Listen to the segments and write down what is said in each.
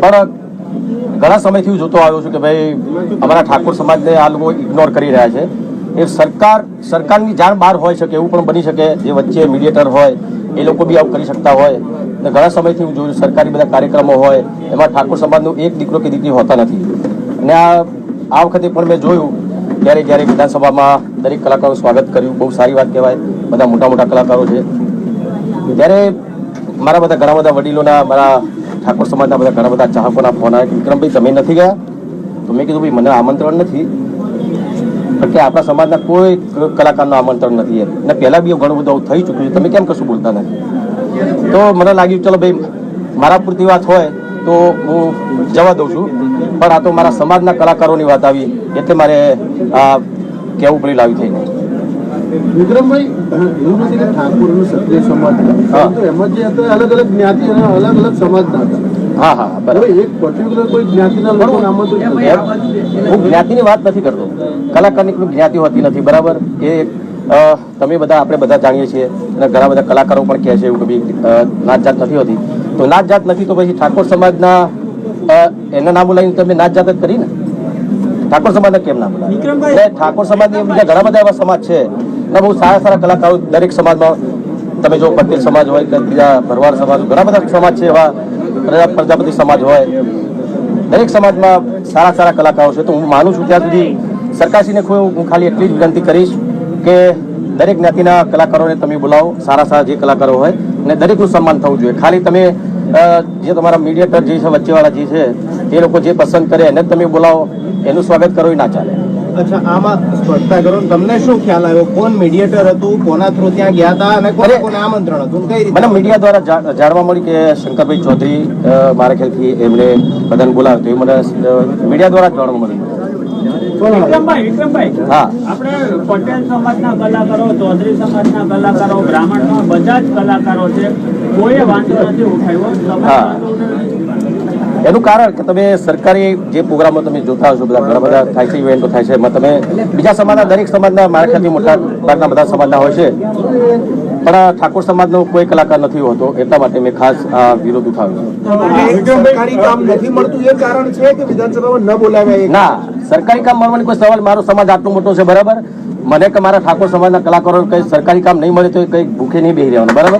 પણ ઘણા સમયથી હું જોતો આવ્યો છું કે ભાઈ અમારા ઠાકોર સમાજને આ લોકો ઇગ્નોર કરી રહ્યા છે. એ સરકારની જાણ બહાર હોઈ શકે એવું પણ બની શકે, જે વચ્ચે મીડિયેટર હોય એ લોકો બી આવું કરી શકતા હોય. અને ઘણા સમયથી હું જોયું સરકારી બધા કાર્યક્રમો હોય એમાં ઠાકોર સમાજનો એક દીકરો કે દીકરી હોતા નથી. અને આ વખતે પણ મેં જોયું જ્યારે વિધાનસભામાં દરેક કલાકારોનું સ્વાગત કર્યું, બહુ સારી વાત કહેવાય. બધા મોટા કલાકારો છે. ત્યારે મારા બધા ઘણા બધા વડીલોના, મારા ઠાકોર સમાજના બધા ઘણા બધા ચાહકોના ફોન આવ્યા કે વિક્રમભાઈ તમે નથી ગયા? તો મેં કીધું ભાઈ મને આમંત્રણ નથી, કારણ કે આપણા સમાજના કોઈ કલાકારનું આમંત્રણ નથી. અને પહેલાં બી ઘણું બધું થઈ ચૂક્યું છે, તમે કેમ કશું બોલતા નથી? તો મને લાગ્યું ચલો ભાઈ મારા પૂરતી વાત હોય તો હું જવા દઉં છું, પણ આ તો મારા સમાજના કલાકારોની વાત આવી એટલે મારે કહેવું પડ્યું લાવી થઈને. વિક્રમભાઈ, એવું નથી કે ઠાકોરનો ક્ષત્રિય સમાજ, એમાં જે હતા અલગ અલગ જ્ઞાતિ અને અલગ અલગ સમાજના હતા. હા બરાબર. એક પર્ટિક્યુલર કોઈ જ્ઞાતિના લોકો હું જ્ઞાતિની વાત નથી કરતો. કલાકારની કોઈ જ્ઞાતિ હોતી નથી, બરાબર. એ તમે બધા આપણે બધા જાણીએ છીએ અને ઘણા બધા કલાકારો પણ કહે છે એવું કે ભાઈ નાત જાત નથી હોતી. તો નાત જાત નથી તો પછી ઠાકોર સમાજના એના નામ બોલાવીને તમે નાત જાત જ કરી ને? ઠાકોર સમાજને કેમ ના બોલાવે? ઠાકોર સમાજની બીજા ઘણા બધા એવા સમાજ છે અને બહુ સારા કલાકારો દરેક સમાજમાં. તમે જો પટેલ સમાજ હોય કે બીજા ભરવાડ સમાજ, ઘણા બધા સમાજ છે એવા, પ્રજાપતિ સમાજ હોય, દરેક સમાજમાં સારા કલાકારો છે. તો હું માનું છું ત્યાં સુધી સરકારશ્રીને હું ખાલી એટલી જ વિનંતી કરીશ કે દરેક જ્ઞાતિના કલાકારોને તમે બોલાવો, સારા જે કલાકારો હોય, અને દરેકનું સન્માન થવું જોઈએ. ખાલી તમે જે તમારા મીડિયેટર જે છે, વચ્ચેવાળા જે છે, એ લોકો જે પસંદ કરે એને જ તમે બોલાવો, એનું સ્વાગત કરો એ ના ચાલે. અચ્છા, આમાં સ્પષ્ટતા કરો, તમને શું ખ્યાલ આવ્યો? કોણ મીડિયેટર હતું, કોના થ્રુ ત્યાં ગયા હતા અને કોને આમંત્રણ હતું? મને મીડિયા દ્વારા જાણવા મળ્યું કે શંકરભાઈ ચૌધરી મારા ખ્યાલથી એમણે બધાને બોલાવ્યો, તો એ મને મીડિયા દ્વારા જાણવા મળ્યું. વિક્રમભાઈ, હા, આપણે પટેલ સમાજના કલાકારો, ચૌધરી સમાજના કલાકારો, બ્રાહ્મણના બધા જ કલાકારો છે, કોઈએ વાંધો નથી ઉઠાવ્યો. હા, એનું કારણ કે તમે સરકારી જે પ્રોગ્રામો તમે જોતા હશો, બધા ઘણા બધા થાય છે, ઇવેન્ટો થાય છે, એમાં તમે બીજા સમાજના, દરેક સમાજના, મારા ખ્યાલથી મોટા ભાગના બધા સમાજના હોય છે, પણ ઠાકોર સમાજનો કોઈ કલાકાર નથી હોતો. એટલા માટે મેં ખાસ આ વિરોધ ઉઠાવ્યો. સરકારી કામ નથી મળતું એ કારણ છે કે વિધાનસભામાં ન બોલાવ્યા? ના, સરકારી કામ મળવાની કોઈ સવાલ, મારો સમાજ આટલો મોટો છે, બરાબર. મને કે મારા ઠાકોર સમાજના કલાકારો કઈ સરકારી કામ નહીં મળે તો કઈ ભૂખે નહીં બેસી રહેવાનું, બરાબર.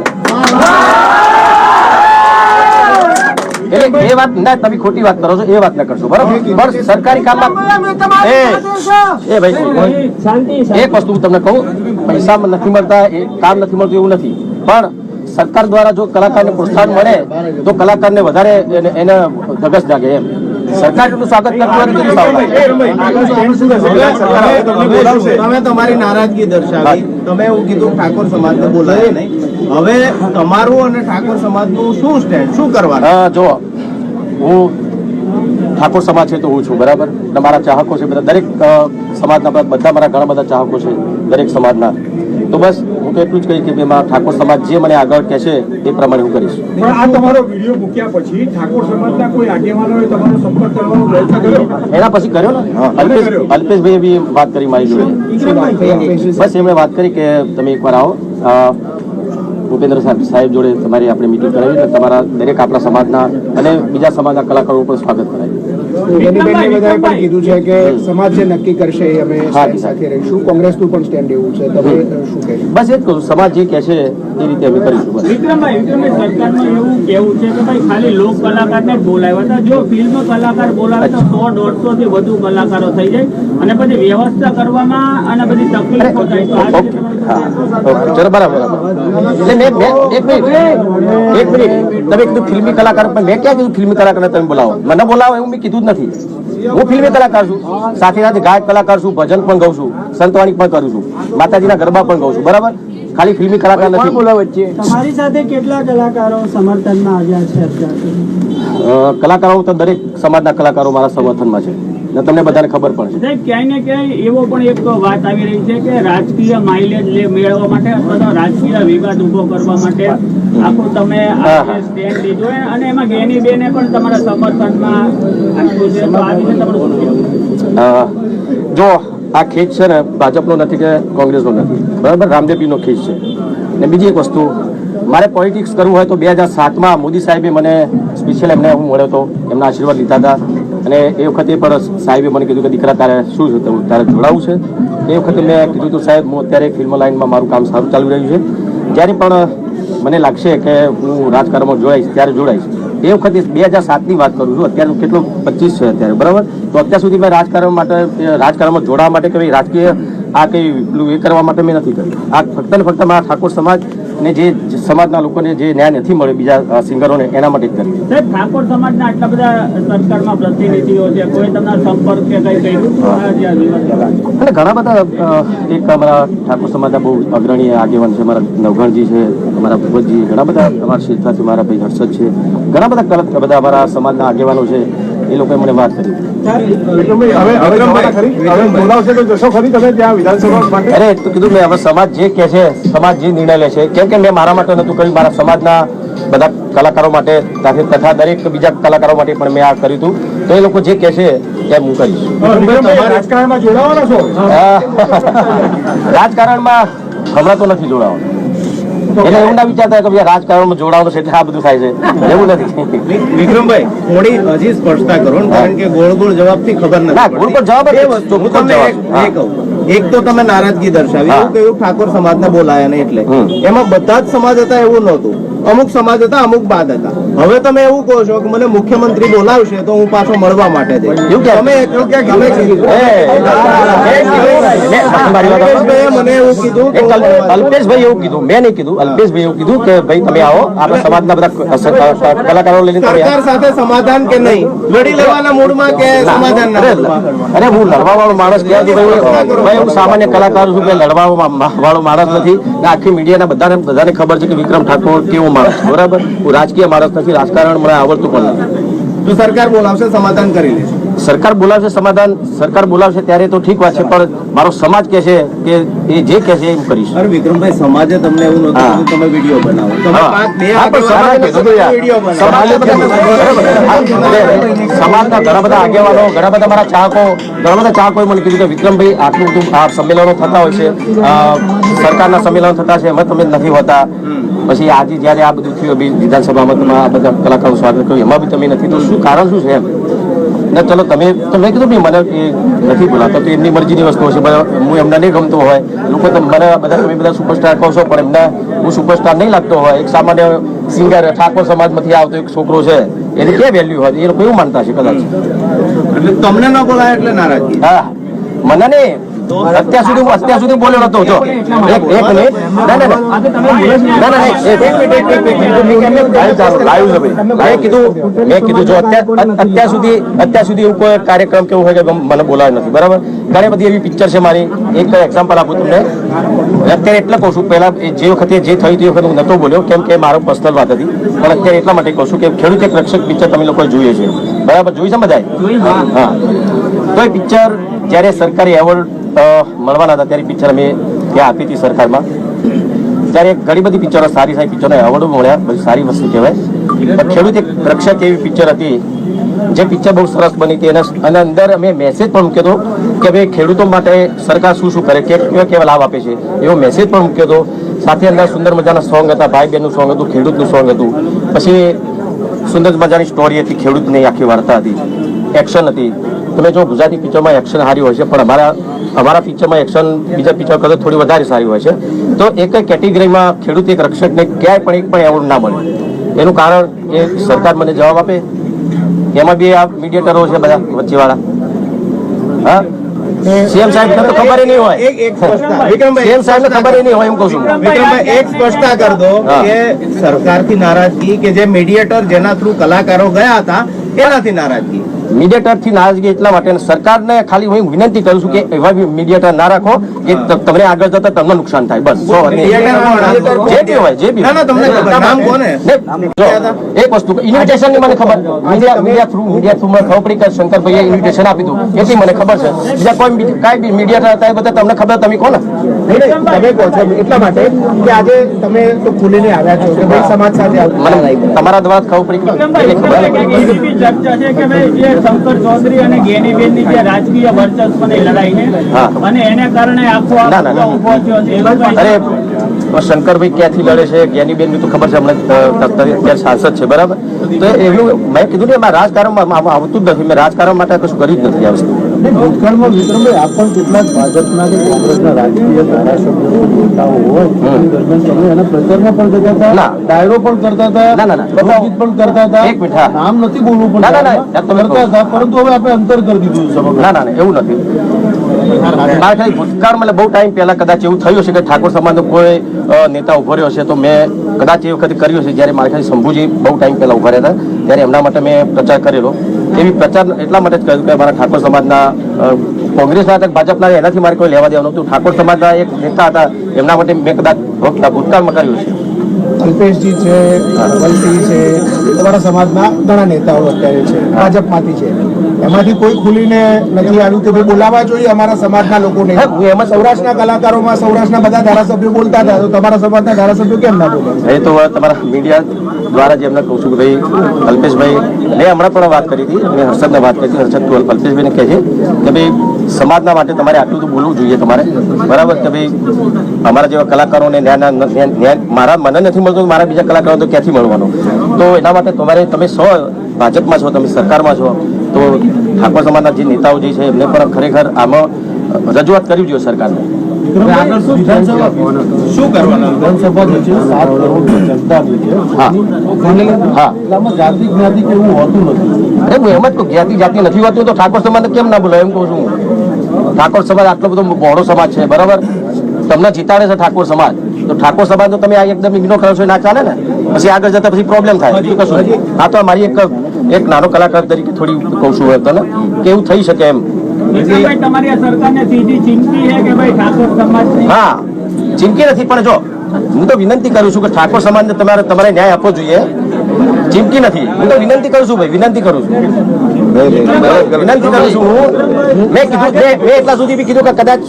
એટલે એ વાત ના, તમે ખોટી વાત કરો છો, એ વાત ના કરશો, બરાબર. પણ સરકારી કામમાં એ ભાઈ એક વસ્તુ હું તમને કહું, પૈસા નથી મળતા, એ કામ નથી મળતું એવું નથી, પણ સરકાર દ્વારા જો કલાકારને પ્રોત્સાહન મળે તો કલાકારને વધારે એને ધગસ જાગે. એમ સરકાર એટલું સ્વાગત કરતું તમે તમારી નારાજગી દર્શાવી, તમે એવું કીધું ઠાકોર સમાજને બોલાવે નહીં. હવે તમારું અને ઠાકોર સમાજનું શું સ્ટેન્ડ, શું કરવાનું? જો હું ઠાકોર સમાજ છે તો હું છું, બરાબર. મારા ચાહકો છે બધા, દરેક સમાજના બધા મારા ઘણા બધા ચાહકો છે દરેક સમાજના. તો બસ હું તો એટલું જ કહીશ કે મારા ઠાકોર સમાજ જે મને આગળ કહેશે એ પ્રમાણે હું કરીશ. આ તમારો વિડીયો મૂક્યા પછી ઠાકોર સમાજના કોઈ આગેવાનોએ તમારો સંપર્ક કરવાનો પ્રયત્ન કર્યો? એના પછી કર્યો ને, અલ્પેશભાઈએ બી વાત કરી મારી જોડે. બસ એમણે વાત કરી કે તમે એકવાર આવો, ભૂપેન્દ્ર સાહેબ જોડે તમારી આપણે મિટિંગ કરાવી અને તમારા દરેક આપણા સમાજના અને બીજા સમાજના કલાકારો પણ સ્વાગત કરાવી. બધાએ પણ કીધું છે કે સમાજ જે નક્કી કરશે એ અમે સાથે રહીશું. કોંગ્રેસનું પણ સ્ટેન્ડ એવું છે, તમે શું કહેશો? બસ એ જ કહું, સમાજ જે કહે છે એ રીતે અમે કરીશું. બસ વિક્રમભાઈ, સરકારનું એવું કેવું છે કે ભાઈ ખાલી લોક કલાકારને જ બોલાવ્યા હતા, જો ફિલ્મ કલાકાર બોલાવે તો 100-150 થી વધુ કલાકારો થઈ જાય અને પછી વ્યવસ્થા કરવામાં અને બધી તકલીફો થાય. ચલો, બરાબર. એટલે મેં એક મિનિટ તમે કીધું ફિલ્મી કલાકાર, પણ મેં ક્યાં કીધું ફિલ્મી કલાકારને તમે બોલાવો? મને બોલાવો એવું મેં કીધું જ નથી. હું ફિલ્મી કલાકાર છું, સાથે ગાયક કલાકાર છું, ભજન પણ ગાઉં છું, સંતવાણી પણ કરું છું, માતાજીના ગરબા પણ ગાઉં છું, બરાબર. ખાલી ફિલ્મી કલાકાર નથી. તમારી સાથે કેટલા કલાકારો સમર્થનમાં આવ્યા છે અત્યારે? કલાકારો તો દરેક સમાજના કલાકારો મારા સમર્થનમાં છે ને તમને બધાને ખબર પણ છે. ક્યાંય ને ક્યાંય એવો પણ એક વાત આવી રહી છે કે રાજકીય માઇલેજ મેળવવા માટે અથવા તો રાજકીય વિવાદ ઉભો કરવા માટે આખું તમે સ્ટેન્ડ લીધો અને એમાં ગેની બેને પણ તમારા સમર્થનમાં આપ્યું છે, તો આ વિશે તમારું શું કહેવું? જો આ ખેંચ છે ને ભાજપનો નથી કે કોંગ્રેસનો નથી, બરાબર, રામદેવજીનો ખેંચ છે. ને બીજી એક વસ્તુ, મારે પોલિટિક્સ કરવું હોય તો 2007માં મોદી સાહેબે મને સ્પેશિયલ એમને હું મળ્યો હતો, એમના આશીર્વાદ લીધા હતા. અને એ વખતે પણ સાહેબે મને કીધું કે દીકરા તારે શું છે, તારે જોડાવું છે. એ વખતે મેં કીધું હતું સાહેબ હું અત્યારે ફિલ્મ લાઇનમાં મારું કામ સારું ચાલુ રહ્યું છે, જ્યારે પણ મને લાગશે કે હું રાજકારણમાં જોડાઈશ ત્યારે જોડાઈશ. એ વખતે 2007ની વાત કરું છું, અત્યારે કેટલો 25 છે અત્યારે, બરાબર. તો અત્યાર સુધી મેં રાજકારણમાં જોડાવા માટે કે ભાઈ રાજકીય આ કંઈ પેલું એ કરવા માટે મેં નથી કર્યું. આ ફક્ત ને ફક્ત મારા ઠાકોર સમાજ ને જે સમાજના લોકોને જે ન્યાય નથી મળ્યો બીજા સિંગરોને એના માટે જ કર્યું. સાહેબ, ઠાકોર સમાજના આટલા બધા સરકારમાં પ્રતિનિધિઓ છે, કોઈ તમારા સંપર્ક કે કઈ કર્યું? અને ઘણા બધા એક અમારા ઠાકોર સમાજના બહુ અગ્રણી આગેવાન છે, અમારા નવઘણજી છે, અમારા ભૂપતજી, ઘણા બધા અમારા શેઠાથી મારા ભાઈ હર્ષદ છે, ઘણા બધા અમારા સમાજના આગેવાનો છે, એ લોકોએ મને વાત કરી. અરે તો કીધું મેં હવે સમાજ જે કહે છે, સમાજ જે નિર્ણય લે છે, કેમ કે મેં મારા માટે નતું કર્યું, મારા સમાજના બધા કલાકારો માટે તથા દરેક બીજા કલાકારો માટે પણ મેં આ કર્યું હતું. તો એ લોકો જે કહે છે એમ હું કરીશ. રાજકારણમાં જોડાવાના છો? રાજકારણમાં હમણાં તો નથી જોડાવાનું. એટલે એવું ના વિચારતા કે ભાઈ રાજકારણમાં જોડાવાનું છે એટલે આ બધું થાય છે, એવું નથી. વિક્રમભાઈ, થોડી હજી સ્પષ્ટતા કરો ને, કારણ કે ગોળ ગોળ જવાબથી ખબર ના, નથી. ગોળ પર જવાબ જ એ વસ્તુ હું તમને એ કહું. એક તો તમે નારાજગી દર્શાવી, એવું કહ્યું ઠાકોર સમાજને બોલાયા ને એટલે એમાં બધા જ સમાજ હતા એવું નહોતું. અમુક સમાજ હતા, અમુક બાદ હતા. હવે તમે એવું કહો છો કે મને મુખ્યમંત્રી બોલાવશે તો હું પાછો મળવા માટે જઈશ. તમે મને એવું કીધું, અલ્પેશભાઈ એવું કીધું, મેં નહીં કીધું. અલ્પેશભાઈ એવું કીધું કે ભાઈ તમે આવો, આપણા સમાજના બધા કલાકારો લઈને સરકાર સાથે સમાધાન કે નહીં, લડી લેવાના મૂડમાં કે સમાધાન ના? અરે હું લડવા વાળો માણસ ક્યાં છું ભાઈ? હું સામાન્ય કલાકાર છું, કે લડવા વાળો માણસ નથી. આખી મીડિયાના બધાને ખબર છે કે વિક્રમ ઠાકોર કેવો માણસ, બરાબર. હું રાજકીય માણસ નથી, રાજકારણ મને આવડતું પણ નથી. તો સરકાર બોલાવશે, સમાધાન કરી લેશે. સરકાર બોલાવશે, સરકાર બોલાવશે ત્યારે તો ઠીક વાત છે, પણ મારો સમાજ કે છે કે એ જે કે છે એમ કરીશ. અરે વિક્રમભાઈ, સમાજે તમને એવું નતું કીધું તમે વિડીયો બનાવો. સમાજના ઘણા બધા આગેવાનો, ઘણા બધા મારા ચાહકો મને કીધું કે વિક્રમભાઈ આટલું બધું આ સંમેલનો થતા હોય છે, સરકારના સંમેલનો થતા છે, એમાં તમે નથી હોતા. પછી આજે જયારે આ બધું થયું વિધાનસભામાં તમે આ બધા કલાકારો સ્વાગત કર્યું, એમાં બી તમે નથી, તો શું કારણ શું છે એમ? ના ચલો તમે કીધું બી મને એ નથી બોલાતા, તો એમની મરજીની વસ્તુ હશે. હું એમને નહીં ગમતો હોય, લોકો તો મને તમે બધા સુપરસ્ટાર કહો છો, પણ એમને હું સુપરસ્ટાર નહીં લાગતો હોય. એક સામાન્ય સિંગર ઠાકોર સમાજમાંથી આવતો એક છોકરો છે, એની ક્યાં વેલ્યુ હોય? એ લોકો એવું માનતા છે કદાચ. એટલે તમને ન બોલાય એટલે નારાજગી? હા, મને નહીં. અત્યાર સુધી બોલ્યો નતો. જો એક મિનિટ, મેં કીધું જો અત્યાર સુધી એવું કોઈ કાર્યક્રમ કેવું હોય કે મને બોલાવ્યો નથી, બરાબર. ઘણી બધી એવી પિક્ચર છે મારી. એક એક્ઝામ્પલ આપું તમને. અત્યારે એટલે કહું છું, પહેલા જે વખતે જે થયું તે વખતે હું નતો બોલ્યો, કેમ કે મારો પર્સનલ વાત હતી. પણ અત્યારે એટલા માટે કહું છું કે ખેડૂત એક રક્ષક પિક્ચર તમે લોકોએ જોઈએ છે, બરાબર. જોઈ છે બધા? હા. તો એ પિક્ચર જ્યારે સરકારી એવોર્ડ મળવાના હતા ત્યારે પિક્ચર અમે ત્યાં આપી હતી સરકારમાં. ત્યારે ઘણી બધી પિક્ચરો, સારી પિક્ચરો એવોર્ડો મળ્યા, બધી સારી વસ્તુ કહેવાય. પણ ખેડૂત એક રક્ષક એવી પિક્ચર હતી, જે પિક્ચર બહુ સરસ બની હતી. અને અંદર અમે મેસેજ પણ મૂક્યો હતો કે ભાઈ ખેડૂતો માટે સરકાર શું શું કરે, કેવા લાભ આપે છે, એવો મેસેજ પણ મૂક્યો હતો. સાથે અંદર સુંદર મજાના સોંગ હતા, ભાઈ બહેનનું સોંગ હતું, ખેડૂતનું સોંગ હતું. પછી સુંદર મજાની સ્ટોરી હતી, ખેડૂતની આખી વાર્તા હતી, એક્શન હતી. તમે જો ગુજરાતી પિક્ચરમાં એક્શન સારી હોય છે, પણ અમારા પિક્ચરમાં એક્શન બીજા પિક્ચર કરતાં થોડી વધારે સારી હોય છે. તો એક કેટેગરીમાં ખેડૂત એક રક્ષકને ક્યાંય પણ એક પણ એવોર્ડ ના મળે. એનું કારણ એ સરકાર મને જવાબ આપે. એમાં બી આ મીડિયેટરો છે બધા વચ્ચેવાળા. હા, સીએમ સાહેબ તો ખબર નહીં હોય, સીએમ સાહેબ ને ખબર નહીં હોય એમ કહું છું. વિક્રમભાઈ, એક સ્પષ્ટતા કરી દો કે સરકારથી નારાજગી કે જે મીડિયેટર જેના થ્રુ કલાકારો ગયા હતા એનાથી નારાજગી? મીડિયેટરથી નારાજગી એટલા માટે સરકારને ખાલી હું વિનંતી કરું છું કે એવા મીડિયેટર ના રાખો કે તમને આગળ જતા તમને નુકસાન થાય. બસ એક વસ્તુ ઇન્વિટેશન ની મને ખબર, મીડિયા થ્રુ મને ખબર પડી કે શંકરભાઈએ ઇન્વિટેશન આપી હતું, એટલી મને ખબર છે. બીજા કોઈ કઈ બી મીડિયેટર હતા એ બધા તમને ખબર, તમે કોને તમે કહો છો એટલા માટે કે આજે તમે તો ખુલીને આવ્યા છો કે ભાઈ સમાજ સાથે મને તમારા દ્વારા ખબર પડી. ચર્ચા છે કે ભાઈ શંકર ચૌધરી અને ગેનીબેન ની જે રાજકીય વર્ચસ્વની લડાઈ છે અને એને કારણે આખો ઉભો થયો છે. અરે શંકરભાઈ ક્યાંથી લડે છે, જ્ઞાનીબેન તો ખબર છે, હમણાં અત્યારે સાંસદ છે, બરાબર. તો એવું મેં કીધું ને એમાં રાજકારણમાં આવતું જ નથી. મેં રાજકારણ માટે કશું કરી જ નથી આ વસ્તુ. ભૂતકાળમાં વિક્રમભાઈ આપ પણ કેટલાક ભાજપના કે કોંગ્રેસના રાજકીય ધારાસભ્યો નેતાઓ હોય દરમિયાન તમે એના પ્રચારમાં પણ જતા હતા, ના. ડાયરો પણ કરતા હતા, ના, ના, ના. લોકગીત પણ કરતા હતા. એક મિનિટ, હા. નામ નથી બોલવું પણ ના, ના, ના. ડાયરામાં કરતા હતા, પરંતુ હવે આપણે અંતર કરી દીધું છે સમગ્ર. ના, ના, ના, એવું નથી. મારે ખાલી ભૂતકાળ એટલે બહુ ટાઈમ પહેલા કદાચ એવું થયું છે કે ઠાકોર સમાજનો કોઈ નેતા ઉભો રહ્યો છે, તો મેં કદાચ એ વખતે કર્યો છે જ્યારે મારે ખાલી શંભુજી બહુ ટાઈમ પહેલા ઉભા રહ્યા હતા, ત્યારે એમના માટે મેં પ્રચાર કરેલો. એવી પ્રચાર એટલા માટે જ કર્યું કે મારા ઠાકોર સમાજના કોંગ્રેસના હતા, ભાજપના એનાથી મારે કોઈ લેવા દેવાનું નહોતું. ઠાકોર સમાજના એક નેતા હતા, એમના માટે મેં કદાચ ભૂતકાળમાં કર્યું છે. અલ્પેશજી છે, વલસિંહ છે, તમારા સમાજના ઘણા નેતાઓ અત્યારે છે, ભાજપમાંથી છે, એમાંથી કોઈ ખુલીને નથી આવ્યું કે ભાઈ બોલાવવા જોઈએ અમારા સમાજના લોકોને? હા, હું એમાં સૌરાષ્ટ્રના કલાકારોમાં સૌરાષ્ટ્રના બધા ધારાસભ્યો બોલતા હતા, તો તમારા સમાજના ધારાસભ્યો કેમ ના બોલે? એ તો તમારા મીડિયા દ્વારા જે એમને કહું છું કે ભાઈ અલ્પેશભાઈ, મેં હમણાં પણ વાત કરી હતી, મેં હર્ષદને વાત કરી હતી. હર્ષદ તું અલ્પેશભાઈને કહે છે કે ભાઈ સમાજના માટે તમારે આટલું તો બોલવું જોઈએ તમારે, બરાબર. કે ભાઈ અમારા જેવા કલાકારોને ન્યાય મને નથી મળતું, મારા બીજા કલાકારો તો ક્યાંથી મળવાનો? તો એના માટે તમે ભાજપમાં છો, તમે સરકારમાં છો, તો ઠાકોર સમાજના જે નેતાઓ જે છે એમને પણ ખરેખર આમાં રજૂઆત કરવી જોઈએ સરકારને. શું કરવાનું? વિધાનસભા જે છે 7 કરોડ જનતા જે છે, હા, હા. એટલામાં જાતિ જ્ઞાતિ કે એવું હોતું નથી. અરે હું એમ જ કહું, જ્ઞાતિ જાતિ નથી હોતું તો ઠાકોર સમાજને કેમ ના બોલાય એમ કહું છું. ઠાકોર સમાજ આટલો બધો બહોળો સમાજ છે, બરાબર. તમને જીતાડે છે ઠાકોર સમાજ, તો ઠાકોર સમાજ તો તમે આ એકદમ ઇગ્નોર કરો છો, ના ચાલે ને. પછી આગળ જતા પછી પ્રોબ્લેમ થાય, બીજું કશું નહીં. આ તો મારી એક નાનો કલાકાર તરીકે થોડી કહું છું તને કે એવું થઈ શકે એમ. વિક્રમભાઈ, તમારી આ સરકારને સીધી ચિંતી છે કે ભાઈ ઠાકોર સમાજની? હા, ચીમકી નથી, પણ જો હું તો વિનંતી કરું છું કે ઠાકોર સમાજને તમારે ન્યાય આપવો જોઈએ. ચીમકી નથી, હું તો વિનંતી કરું છું ભાઈ, વિનંતી કરું છું, વિનંતી કરું છું. મેં એટલા સુધી બી કીધું કે કદાચ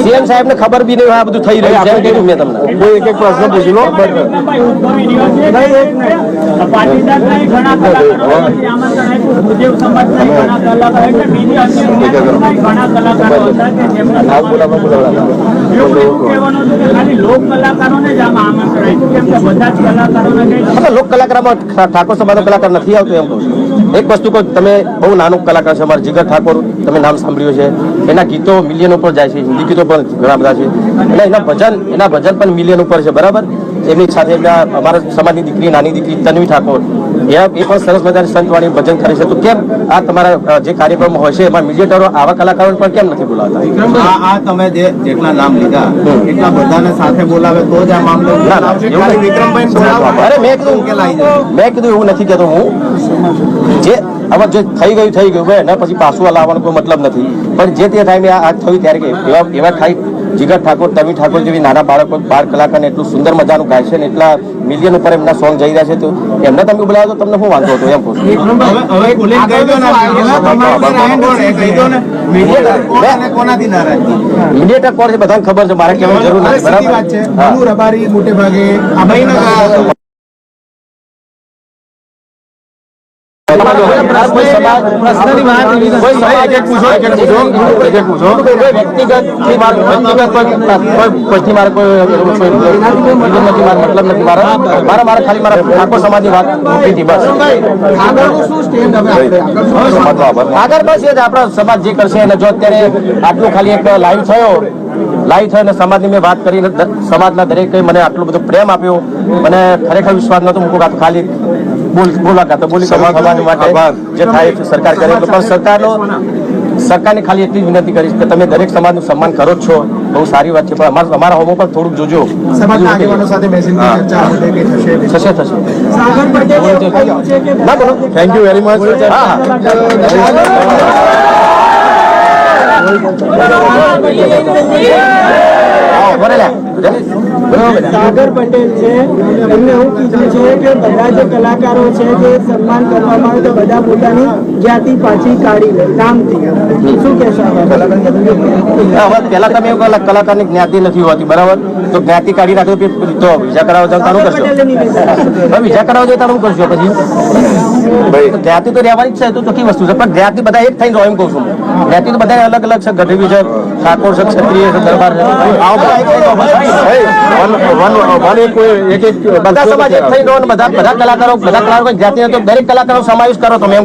સીએમ સાહેબ ને ખબર બી નહીં આ બધું થઈ રહ્યું છે. કીધું મેં તમને એક પ્રશ્ન પૂછી લો. વિક્રમભાઈ, ઉદ્ભવી રહ્યો છે કે પાટીદારના ઘણા કલાકારો આમંત્રણ આપ્યું, ભુદેવ સમાજના ઘણા કલાકારો, એટલે બીજી અન્ય જ્ઞાતિના ઘણા કલાકારો હતા કે જેમના એવું કહેવાનું હતું કે ખાલી લોક કલાકારોને જ આમાં આમંત્રણ આપ્યું, કેમ કે બધા જ કલાકારોને કઈ લોક કલાકારમાં ઠાકોર સમાજનો કલાકાર નથી આવતો એમ કહું છું. એક વસ્તુ કહો, તમે બહુ નાનો કલાકાર છે, અમારા જીગર ઠાકોર, તમે નામ સાંભળ્યું છે, એના ગીતો મિલિયન ઉપર જાય છે, હિન્દી ગીતો પણ ઘણા બધા છે, એટલે એના ભજન પણ મિલિયન ઉપર છે, બરાબર. એમની સાથે અમારા સમાજની દીકરી, નાની દીકરી તન્વી ઠાકોર, એ પણ સરસ મજાની સંતવાણી ભજન કરે છે. તો કેમ આ તમારા જે કાર્યક્રમ હોય છે એમાં મીડિયેટરો આવા કલાકારોને પણ કેમ નથી બોલાવતા? આ તમે જેટલા નામ લીધા એટલા બધાને સાથે બોલાવે તો જ આ મામલો ખાલી વિક્રમભાઈ બોલાવો. અરે મેં કીધું એવું નથી કહેતો હું. જે હવે જે થઈ ગયું ભાઈ, ને પછી પાછું લાવવાનો કોઈ મતલબ નથી. પણ જે તે ટાઈમે આ થયું ત્યારે કે એવા ખાલી જીગર ઠાકોર, તન્વી ઠાકોર જેવી નાના બાળકો, બાળ કલાકારને એટલું સુંદર મજાનું ગાય છે ને એટલા મિલિયન ઉપર એમના સોંગ જઈ રહ્યા છે, તો એમને તમે બોલાવો તો તમને શું વાંધો હતો એમ કહું છું. મીડિયેટર કોણ છે બધાને ખબર છે, મારે કહેવાની જરૂર નથી, બરાબર. રબારી મોટે ભાગે આ ભાઈ આગળ બસ એ જ આપણા સમાજ જે કરશે એને. જો અત્યારે આટલું ખાલી એક લાઈવ થયો અને સમાજની મેં વાત કરીને સમાજના દરેક મને આટલો બધો પ્રેમ આપ્યો, મને ખરેખર વિશ્વાસ નતો મૂકો કે ખાલી બોલી સમાજ માટે જે થાય સરકાર કરે. પણ સરકારને ખાલી એટલી જ વિનંતી કરીશ કે તમે દરેક સમાજનું સન્માન કરો જ છો, બહુ સારી વાત છે, પણ અમારા હોમો પર થોડુંક જોજો. થશે ના બોલો. Thank you very much. Sagar Patel છે, એમને એવું કીધું છે કે બધા જે કલાકારો છે જે સન્માન કરવામાં આવે તો બધા પોતાની જ્ઞાતિ પાછી કાઢી લે નામથી. શું કહેશો? પેલા તમે એવું કહો કલાકારની જ્ઞાતિ નથી હોતી, બરાબર, તો જ્ઞાતિ કાઢી રાખો તો વિઝા કરાવવા જાવ તારું કરશો, વિઝા કરાવવા જાય તારું કરશો. પછી જ્ઞાતિ તો રહેવાની જ છે, તો કઈ વસ્તુ છે, પણ જ્ઞાતિ બધા એક થઈને રહો એમ કહું છું. જ્ઞાતિ તો બધા અલગ અલગ છે, ગઢવી છે, ઠાકોર છે, ક્ષત્રિય છે, દરબાર છે, આવો બધા એક થઈને બધા સમાજ એક થઈ ગયો અને બધા કલાકારો જાતિ દરેક કલાકારો સમાવેશ કરો તમે એમ